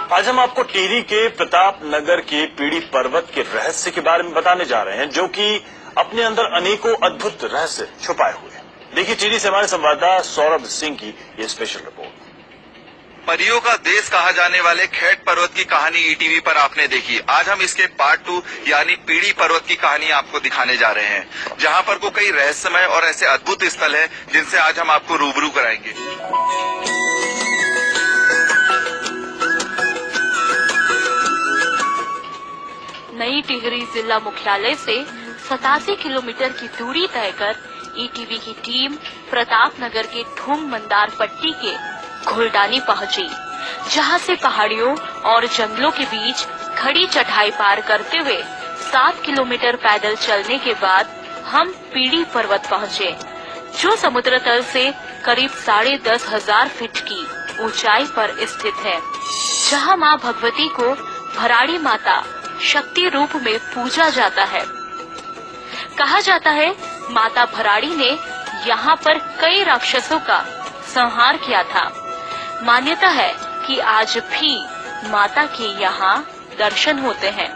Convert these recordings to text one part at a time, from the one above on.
आज हम आपको टिहरी के प्रताप नगर के पीड़ी पर्वत के रहस्य के बारे में बताने जा रहे हैं, जो कि अपने अंदर अनेकों अद्भुत रहस्य छुपाए हुए हैं। देखिए टिहरी से हमारे संवाददाता सौरभ सिंह की ये स्पेशल रिपोर्ट। परियों का देश कहा जाने वाले खेट पर्वत की कहानी ईटीवी पर आपने देखी। आज हम इसके पार्ट 2 यानी पीड़ी पर्वत की कहानी आपको दिखाने जा रहे हैं, जहां पर को कई रहस्यमय और ऐसे अद्भुत स्थल हैं जिनसे आज हम आपको रूबरू कराएंगे। नई टिहरी जिला मुख्यालय से 87 किलोमीटर की दूरी तय कर ईटीवी की टीम प्रताप नगर के ठुम मंदार पट्टी के घोलडानी पहुंची, जहां से पहाड़ियों और जंगलों के बीच खड़ी चढ़ाई पार करते हुए 7 किलोमीटर पैदल चलने के बाद हम पीड़ी पर्वत पहुंचे, जो समुद्र तल से करीब 10,500 फीट की ऊंचाई पर स्थित है, जहां मां भगवती को भराड़ी माता शक्ति रूप में पूजा जाता है। कहा जाता है माता भराड़ी ने यहाँ पर कई राक्षसों का संहार किया था। मान्यता है कि आज भी माता के यहाँ दर्शन होते हैं।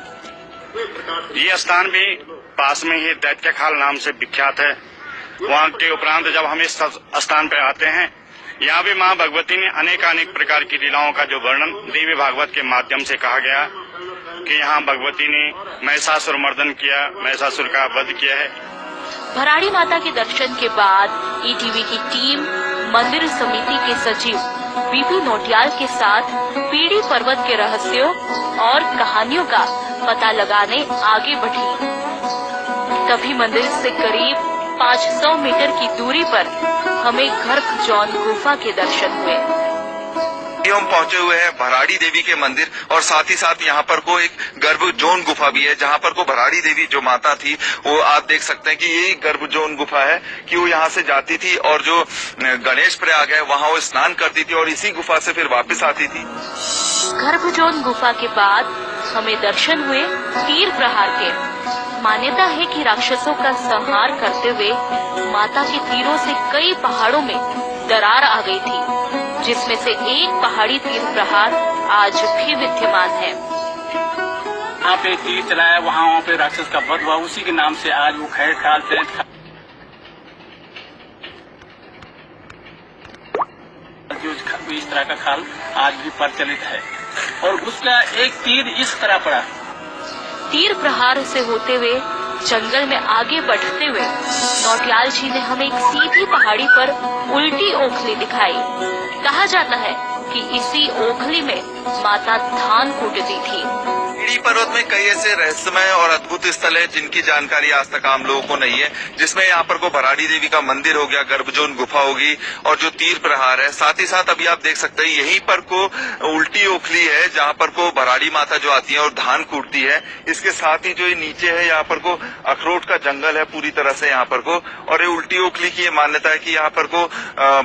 ये स्थान भी पास में ही दैत्य खाल नाम से विख्यात है। वहाँ के उपरांत जब हम इस स्थान पर आते हैं, यहाँ भी माँ भगवती ने अनेक प्रकार की लीलाओं का जो वर्णन देवी भागवत के माध्यम से कहा गया कि यहाँ भगवती ने महिषासुर मर्दन किया, महिषासुर का वध किया है। भराड़ी माता के दर्शन के बाद ईटीवी की टीम मंदिर समिति के सचिव बीपी नोटियाल के साथ पीड़ी पर्वत के रहस्यों और कहानियों का पता लगाने आगे बढ़ी। तभी मंदिर से करीब 500 मीटर की दूरी पर हमें गर्भजौन गुफा के दर्शन हुए। हम पहुंचे हुए हैं भराड़ी देवी के मंदिर और साथ ही साथ यहाँ पर को एक गर्भजोन गुफा भी है, जहाँ पर को भराड़ी देवी जो माता थी वो आप देख सकते हैं कि यही गर्भजोन गुफा है कि वो यहाँ से जाती थी और जो गणेश प्रयाग है वहाँ वो स्नान करती थी और इसी गुफा से फिर वापस आती थी। गर्भजोन गुफा के बाद हमें दर्शन हुए तीर प्रहार के। मान्यता है कि राक्षसों का संहार करते हुए माता के तीरों से कई पहाड़ों में दरार आ गई थी, जिसमें से एक पहाड़ी तीर प्रहार आज भी विद्यमान है। यहाँ पे तीर चलाया, वहाँ पे राक्षस का वध हुआ, उसी के नाम से आज वो खैर खाल से जो इस तरह का खाल आज भी प्रचलित है और उसका एक तीर इस तरह पड़ा। तीर प्रहार से होते हुए जंगल में आगे बढ़ते हुए नौटियाल जी ने हमें एक सीधी पहाड़ी पर उल्टी ओखली दिखाई। कहा जाता है कि इसी ओखली में माता धान कूटती थी। पीड़ी पर्वत में कई ऐसे रहस्यमय और अद्भुत स्थल है जिनकी जानकारी आज तक आम लोगों को नहीं है, जिसमें यहाँ पर को भराड़ी देवी का मंदिर हो गया, गर्भजोन गुफा होगी और जो तीर प्रहार है। साथ ही साथ अभी आप देख सकते हैं यहीं पर को उल्टी ओखली है, जहाँ पर को भराड़ी माता जो आती है और धान कूटती है। इसके साथ ही जो ये नीचे है यहाँ पर को अखरोट का जंगल है पूरी तरह से यहाँ पर को, और ये उल्टी ओखली की ये मान्यता है कि यहाँ पर को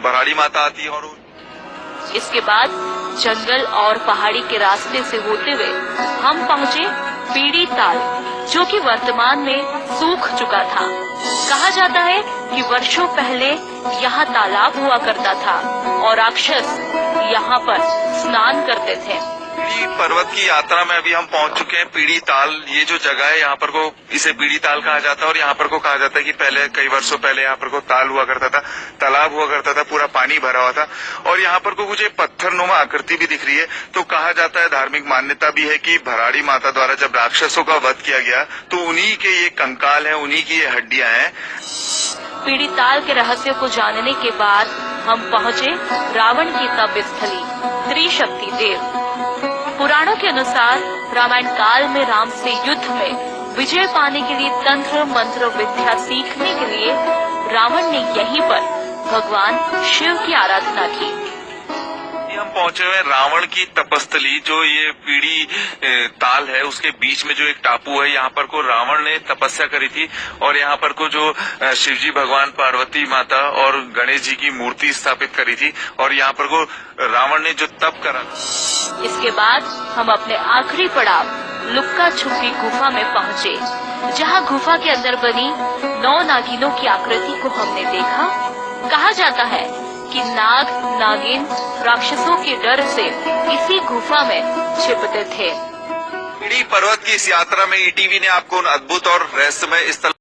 भराड़ी माता आती है। और इसके बाद जंगल और पहाड़ी के रास्ते से होते हुए हम पहुँचे पीड़ी ताल, जो कि वर्तमान में सूख चुका था। कहा जाता है कि वर्षों पहले यहाँ तालाब हुआ करता था और राक्षस यहाँ पर स्नान करते थे। पीड़ी पर्वत की यात्रा में अभी हम पहुंच चुके हैं पीड़ी ताल। ये जो जगह है यहाँ पर को इसे पीड़ी ताल कहा जाता है और यहाँ पर को कहा जाता है कि पहले कई वर्षों पहले यहाँ पर को ताल हुआ करता था, तालाब हुआ करता था, पूरा पानी भरा हुआ था और यहाँ पर को कुछ एक पत्थरनुमा आकृति भी दिख रही है। तो कहा जाता है, धार्मिक मान्यता भी है कि भराड़ी माता द्वारा जब राक्षसों का वध किया गया तो उन्हीं के ये कंकाल है, उन्हीं की ये हड्डियां हैं। पीड़ी ताल के रहस्य को जानने के बाद हम पहुँचे रावण की तप स्थली त्रिशक्ति देव। पुराणों के अनुसार रामायण काल में राम से युद्ध में विजय पाने के लिए तंत्र मंत्र विद्या सीखने के लिए रावण ने यहीं पर भगवान शिव की आराधना की। हम पहुंचे हुए रावण की तपस्थली, जो ये पीड़ी ताल है उसके बीच में जो एक टापू है, यहाँ पर को रावण ने तपस्या करी थी और यहाँ पर को जो शिवजी भगवान, पार्वती माता और गणेश जी की मूर्ति स्थापित करी थी और यहाँ पर को रावण ने जो तप करा। इसके बाद हम अपने आखिरी पड़ाव लुक्का छुपी गुफा में पहुँचे, जहाँ गुफा के अंदर बनी 9 नागिनों की आकृति को हमने देखा। कहा जाता है कि नाग नागिन राक्षसों के डर से इसी गुफा में छिपते थे। पीड़ी पर्वत की इस यात्रा में ईटीवी ने आपको उन अद्भुत और रहस्यमय स्थल